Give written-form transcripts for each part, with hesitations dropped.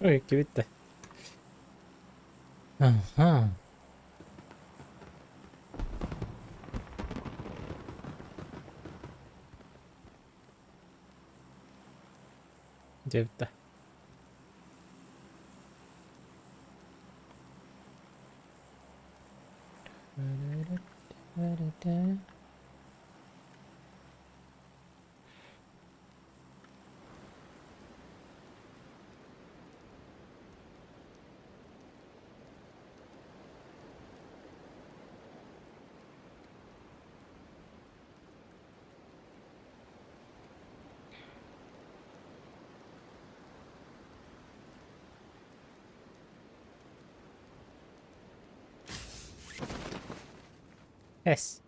Öykü bitti. Aha. Bence bitti. Yes.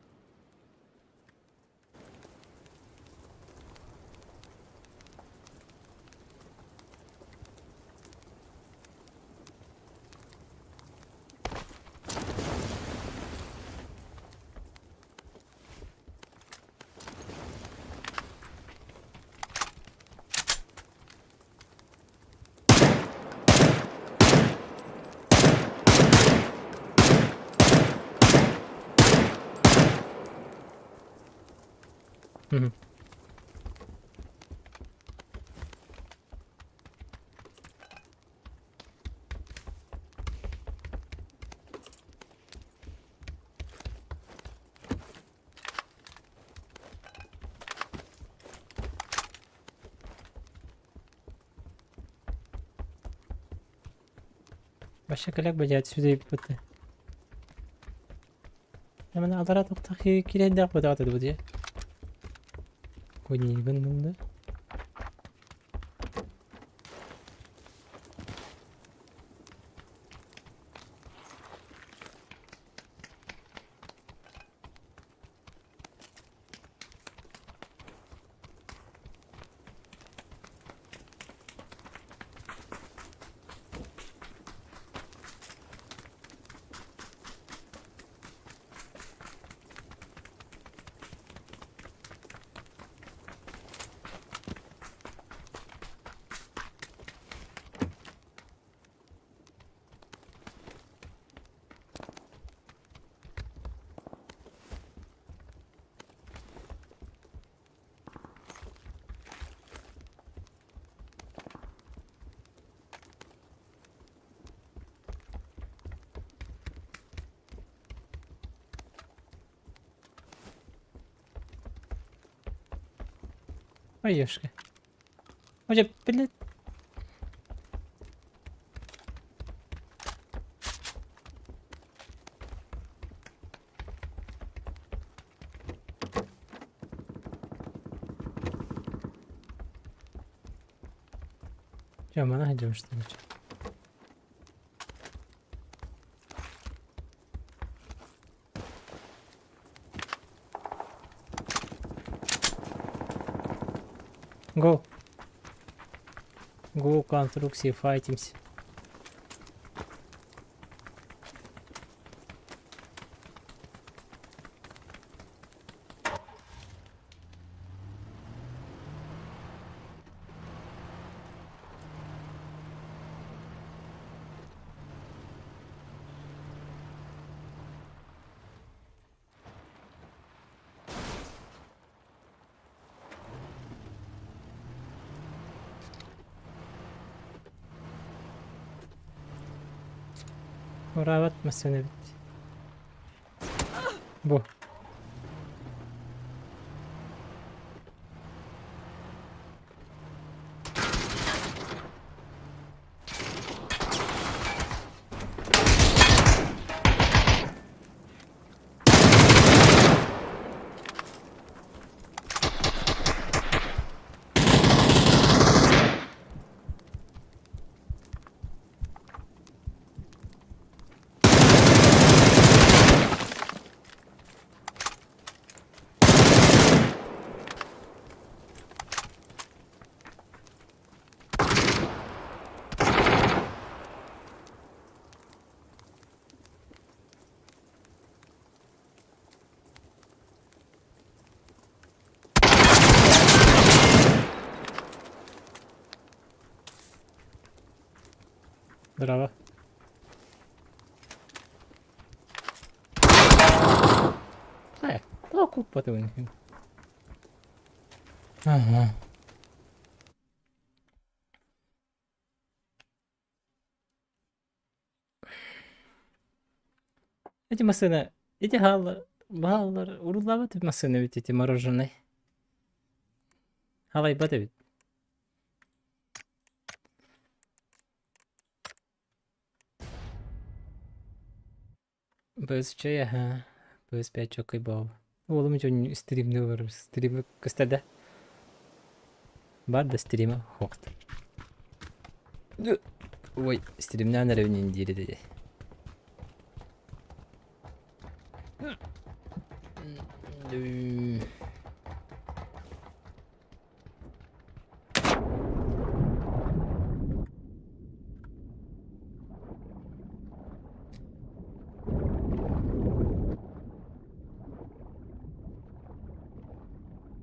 Hı hı. Башка коллег бажает сюда и пути. Я мене аларат октах кирен дак бодат эди буди. Кони гындымды. Ой, ёшки. Hoca блядь. Чё, мана идём что ли? Go. Go, конструкции, файтимся. Ура, مسنا بت. بو. Bravo. Daha kuppadı bunu. Aha. Эти машины, эти галлар, урлават машины ведь эти мороженые. Halay bada bit. Без чая, ha. Без 5 çok kıybav. Oğlum hiç oyun streamde var. Stream'i gösterdi. Var da stream'i yoktu. Oy, stream'den nereye indiri dedi.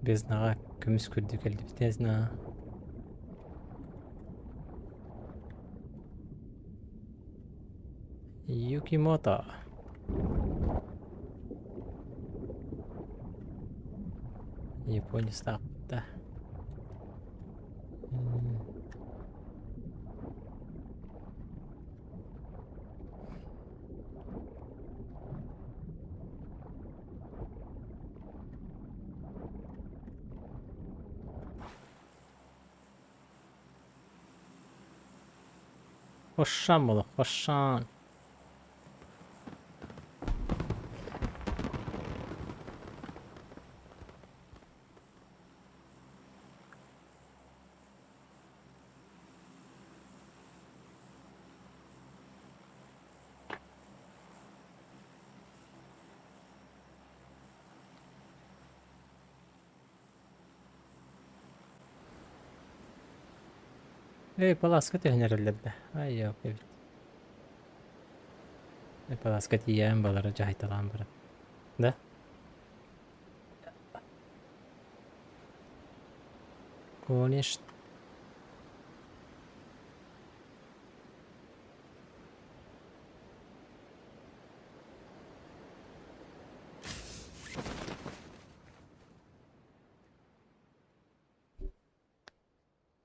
Biz nağa kömüs kürdük elde bitez nağa. Yukimoto. Япония стақта. Hoşşan bolu, hoşşan. Palaska tehner elde. Ay yok evet. Palaska diyeyim balara cahit alan bırak. Da. Конечно.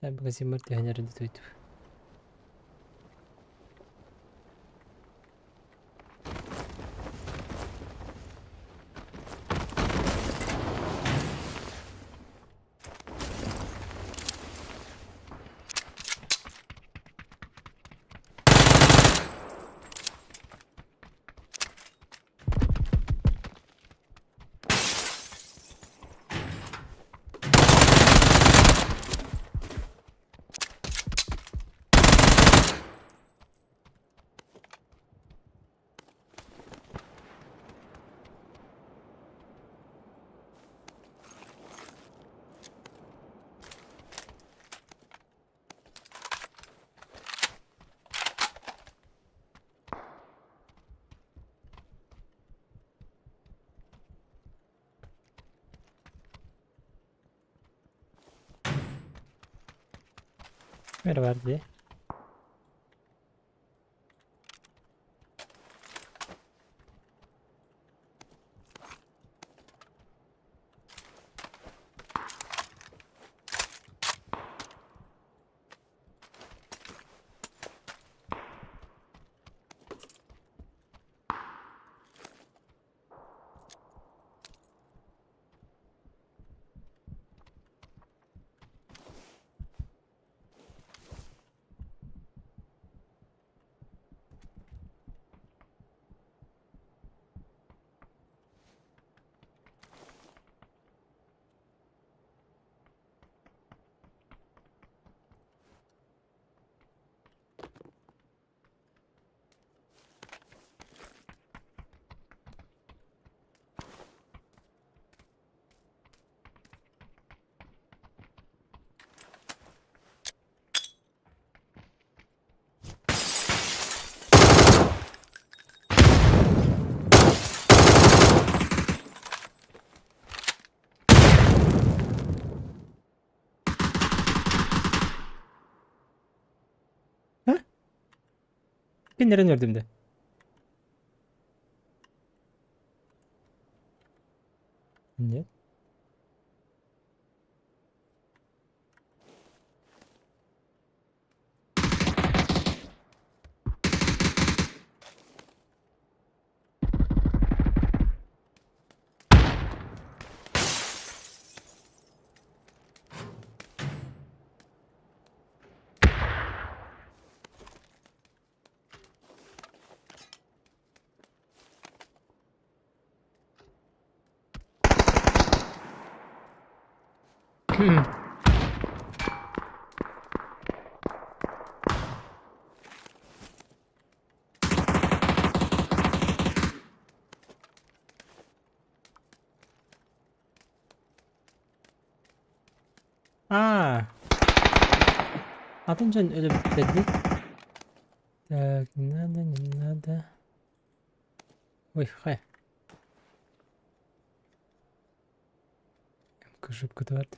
Я бы газимир tehner elde tuydu. Ver verdi. Ben nereden ördüm de? Ne? Aa, az önce öyle dedi. Так, не надо. Ой, хай. Ошибка vardı.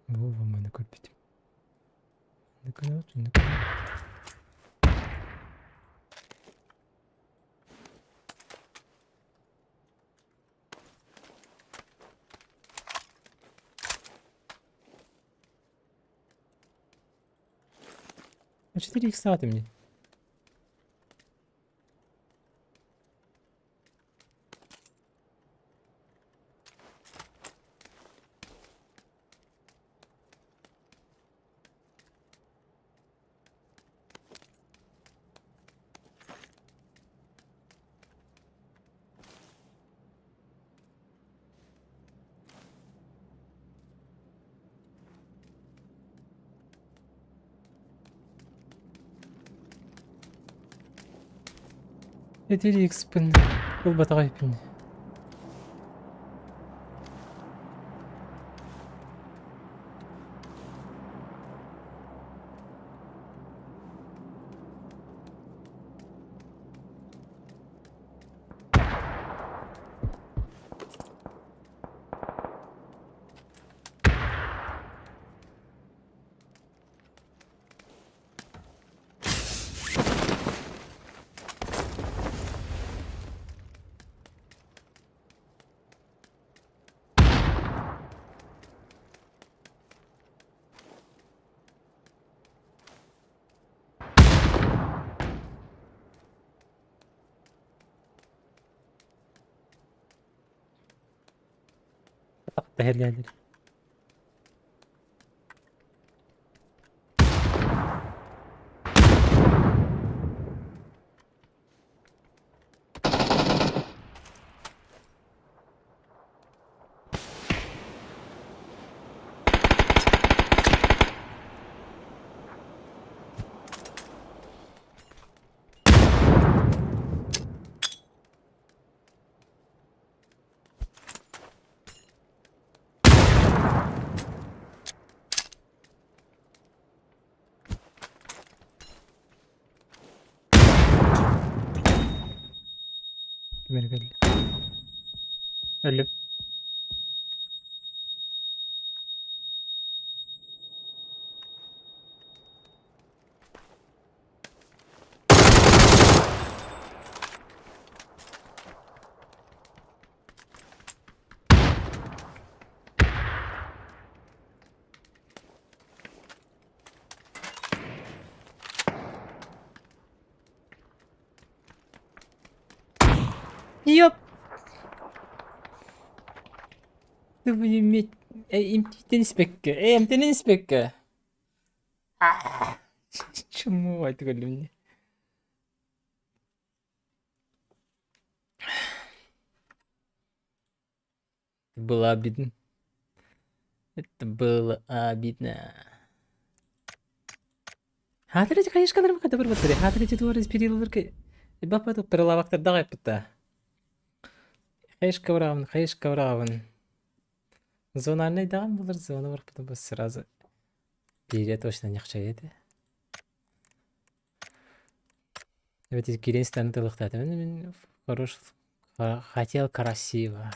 Вова, мене копить. Не канал, не канал. А 4 х ты мне. Четыре х пин. Бұл батағай пин. Değerlendir. Beni geldi. Öldüm. Yok. Du vill mitt... Inte inspekka. Inte inspekka. Чому ви тикали мені? Это было обидно. Это было обидно. Хатırıcı kayışkalarım kadar bir batırı. Hатırıcı duvarı spirilir ki. Bapa da pırılavakta da yapıtta. Кайыш кавравын. Зона не дам булыр, зона бар, потом сразу перейдет точно не хочу это. Вот эти кирен станут лыхтать. Мен хорош, хотел красиво.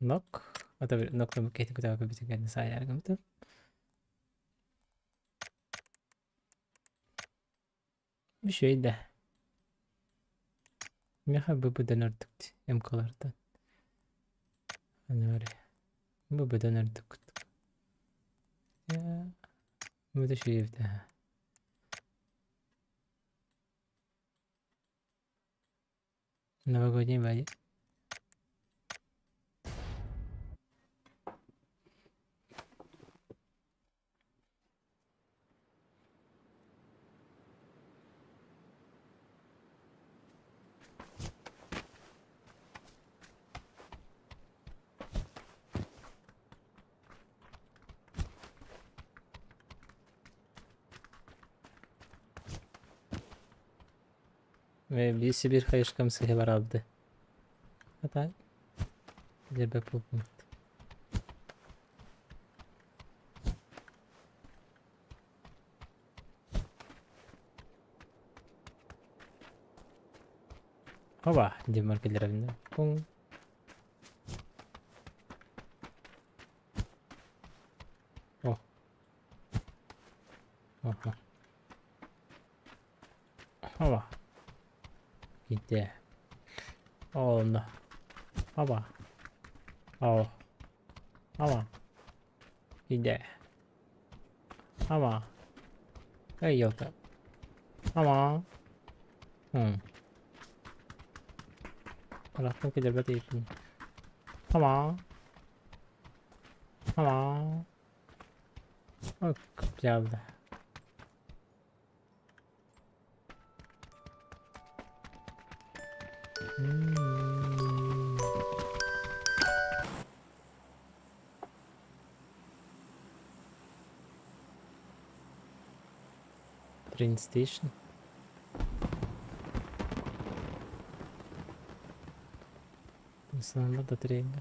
Nok. Atau nok na makita ko tayo kabitin sa sayar gamit. Bir şey de. Ne kadar bu dönerdik emkalardan. Hani öyle. Bu dönerdik. Ya. Bu da şey evde. Новогодний бади. Ve birisi bir hayışkamsı var aldı. Hatta bir buldum. Hava di marketlere bindi. Pum. Oh. Aha. Hava. Gitti. Oldu. Hava. Oh. Hava. Gitti. Hava. Hey yok. Hava. Bıraktım ki devlet eğitim. Hava. Hava. Bak geldi. Train station. İnsanlar da trende.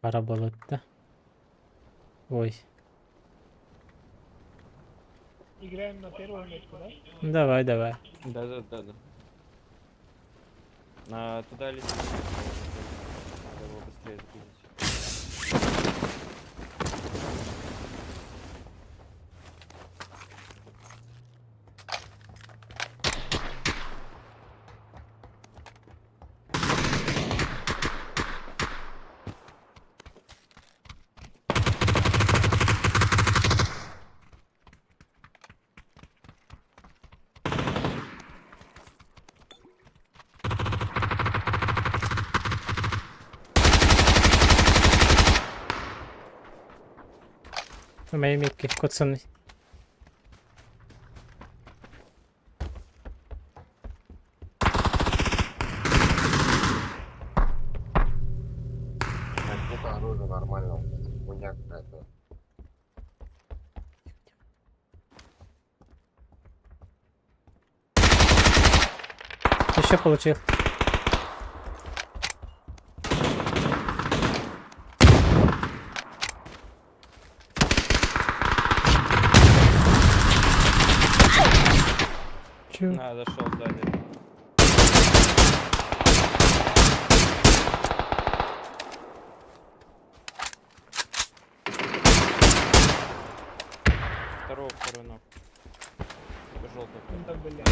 Кара Ой. Играем на первом месте, да? Давай, давай. Да. Туда летит. Надо его быстрее загрузить. На моей метке коцанный. Это оружие нормально. Хуйня какая-то. Еще получил. Чё? Зашел сзади. Второй ног. Это желтый. Да, блин.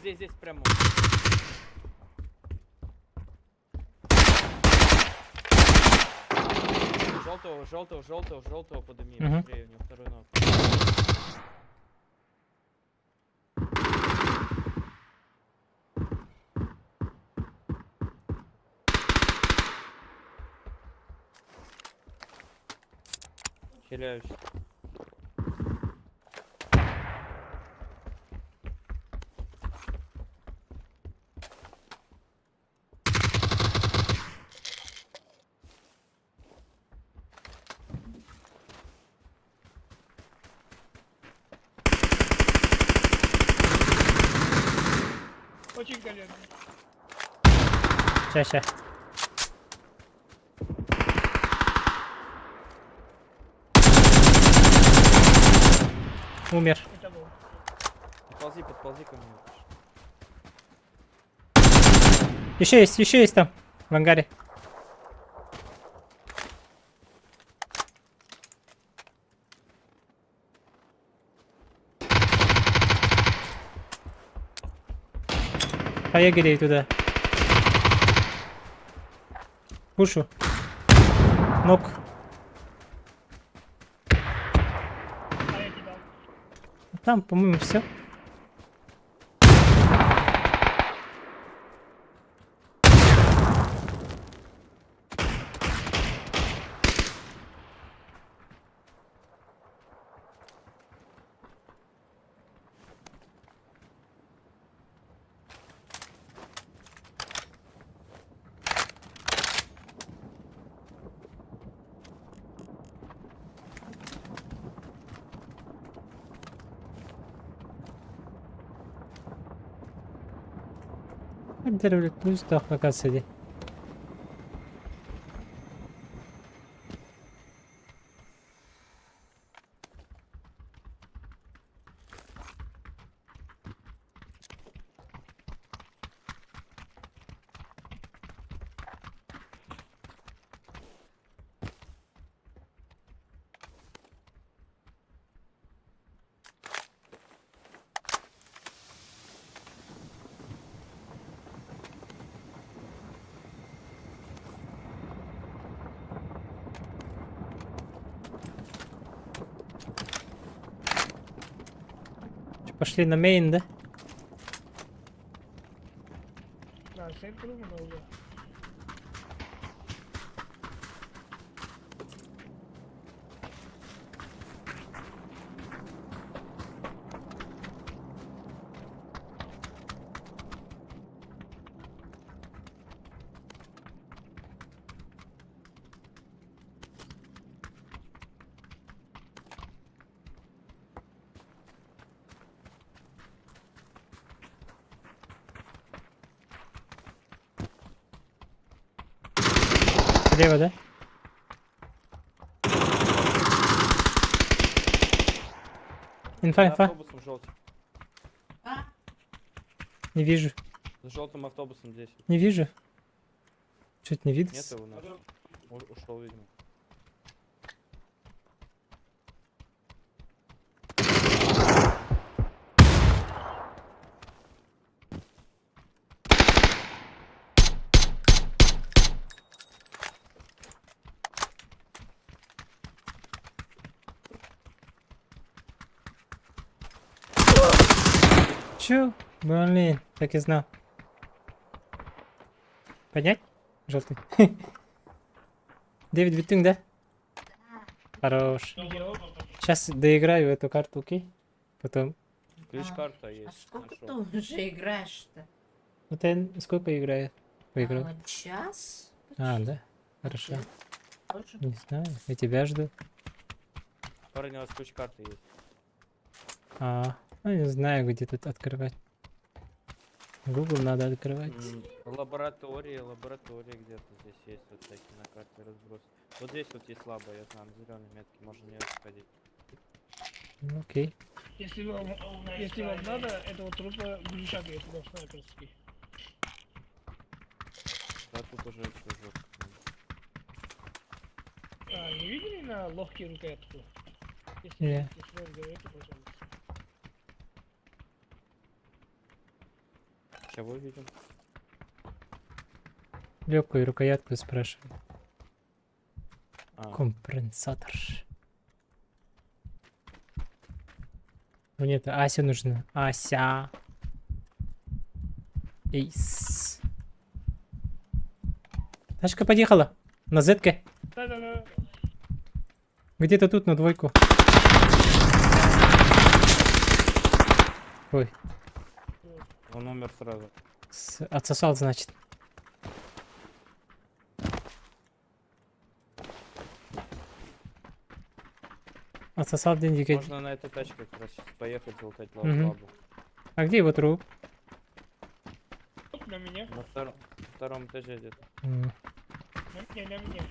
Здесь, прямо. Желтого подними. Быстрее, у него второй ног. Хиляюсь. Очень колено. Ща. Умер. Это был. Подползи ко мне. Еще есть там. В ангаре. Поехали туда. Пушу. Нок. А я кидал. Там, по-моему, все. Деревлю плюс да локации. Пошли на мейн, да? Да, сейф круг много. Слева, да? Инфа. Автобусом желтым. Не вижу. С желтым автобусом здесь. Не вижу. Чуть не видно. Нет его у нас. Ушел, видимо. Чё? Блин, так и знал. Поднять? Желтый. Дэвид Витинг, да? Хорош. Идиот. Сейчас доиграю эту карту, окей? Потом. Ключ-карта А есть. сколько нашел. ты уже играешь-то? Вот я сколько играю? Выиграл. Час? А, да? Хорошо. Тоже? Не знаю, я тебя жду. Парень, у вас ключ-карта есть. Ну не знаю, где тут открывать. Google надо открывать. Лаборатория где-то здесь есть вот такие на карте разброс. Вот здесь вот есть слабая, я знаю, на зеленой метке, можно не сходить. Ну, окей. Если вам надо, этого трупа глушак есть, туда снайперский. Да, тут уже все жестко. Не видели на легкий рукоятку? Если Не. вы говорите, пожалуйста. Чего видим? Легкую рукоятку спрашиваю. А, Компенсатор. Ну нет, Ася нужна. Ася. Эйс. Тачка подъехала. На зетке. Да-да-да. Где-то тут на двойку. Ой, Он умер сразу. отсосал, значит. Отсосал деньги. Можно на этой тачке как раз сейчас поехать залутать Мгм. лабу. А где его труп? На меня. На втором этаже где-то. М. На меня.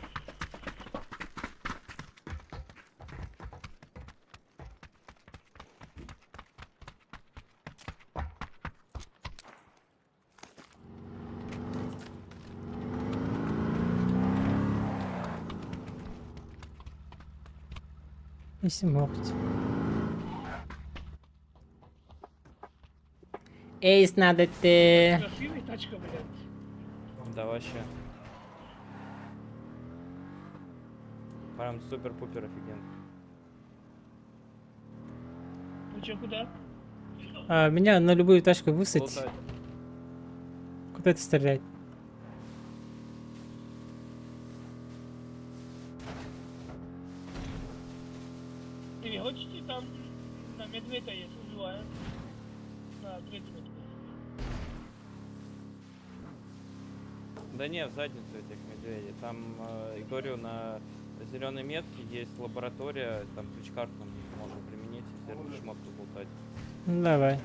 Если можете. Эйс надо ты. Красивая тачка, блядь. Да вообще. Прям супер-пупер офигенно. Ну чё, куда? Меня на любую тачку высадь. Лутать. Куда это стрелять? Ты не хочешь там на медведя есть, вызываю. На третий медведь. Да не, в задницу этих медведей. Там, говорю, на зеленой метке есть лаборатория, там ключ-карту можно применить, если шмотку лутать. Ну, давай.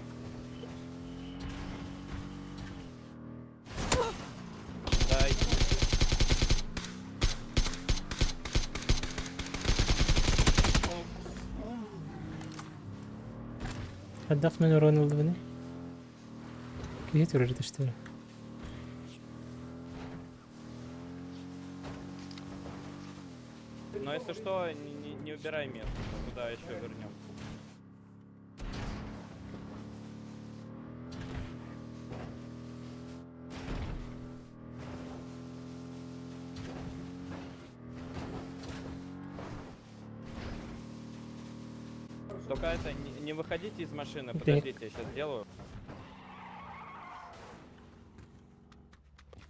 Да, Отдав номер Роналду. Где это что ли? но если что, не убирай метку, мы туда еще вернем. Только это, не выходите из машины, Окей. подождите, я сейчас сделаю.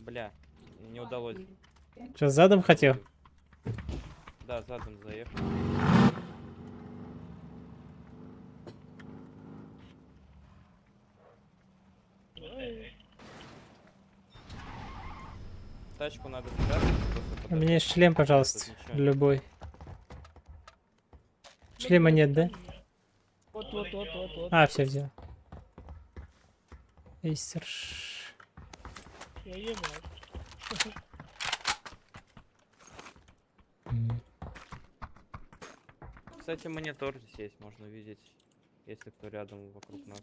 Бля, не удалось. Что, задом хотел? Да, задом заехал. Тачку надо спрятать. У меня есть шлем, пожалуйста. Любой. Шлема нет, да? Вот. А, все взял. Эйсер. Я ем, блядь. Кстати, монитор здесь есть, можно видеть, если кто рядом вокруг нас.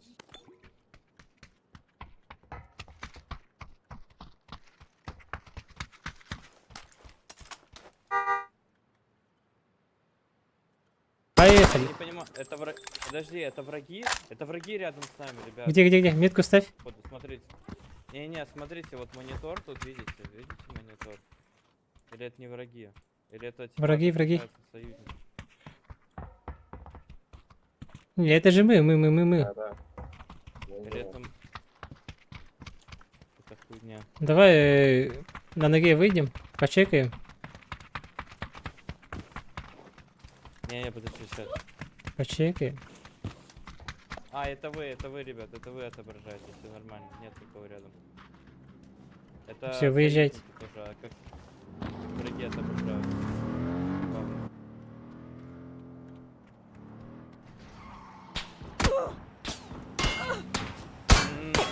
Поехали. Не понимаю, это враги. Подожди, это враги? Это враги рядом с нами, ребят. Где? Метку ставь. Вот, смотрите. Не, смотрите, вот монитор тут видите монитор? Или это не враги? Или это типа, Враги. получается, союзники? Не, это же мы. Да. Или это... Это хуйня. Давай на ноге выйдем, почекаем. Не, подожди, сейчас. Почекаем. А, это вы, ребят, это вы отображаете, все нормально, нет никого рядом. Это Всё, выезжайте. союзники тоже, а как враги отображают. Забавно.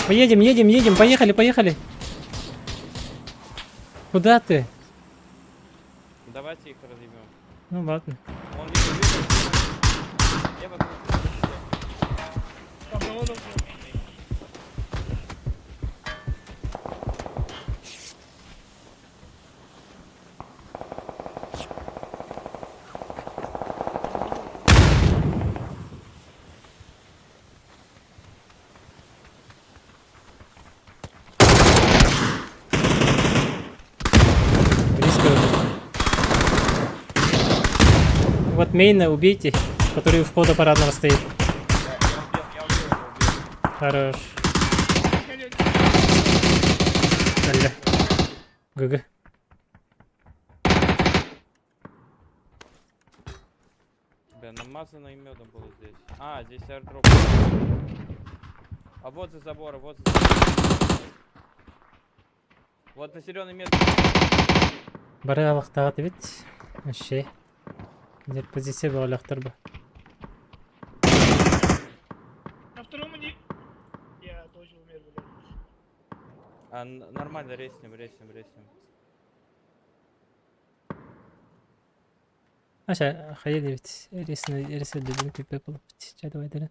Едем, поехали. Куда ты? Давайте их разъебем. Ну ладно. Он видел. Я вокруг. По поводу... Близко. Вот мейна убейте, который у входа парадного стоит. Я убил его. Хорош. Аля. ГГ. намазано медом было здесь. А, здесь airdrop. А вот за забором, вот за забором. Вот на зеленой метке. Бары алактагы бит. Şey. Где позиция bağlaktır bu. На втором не... Я тоже умер, блядь. А, нормально, резнем. Aşağı hayır bit. Erisini dedim ki people bit. Hadi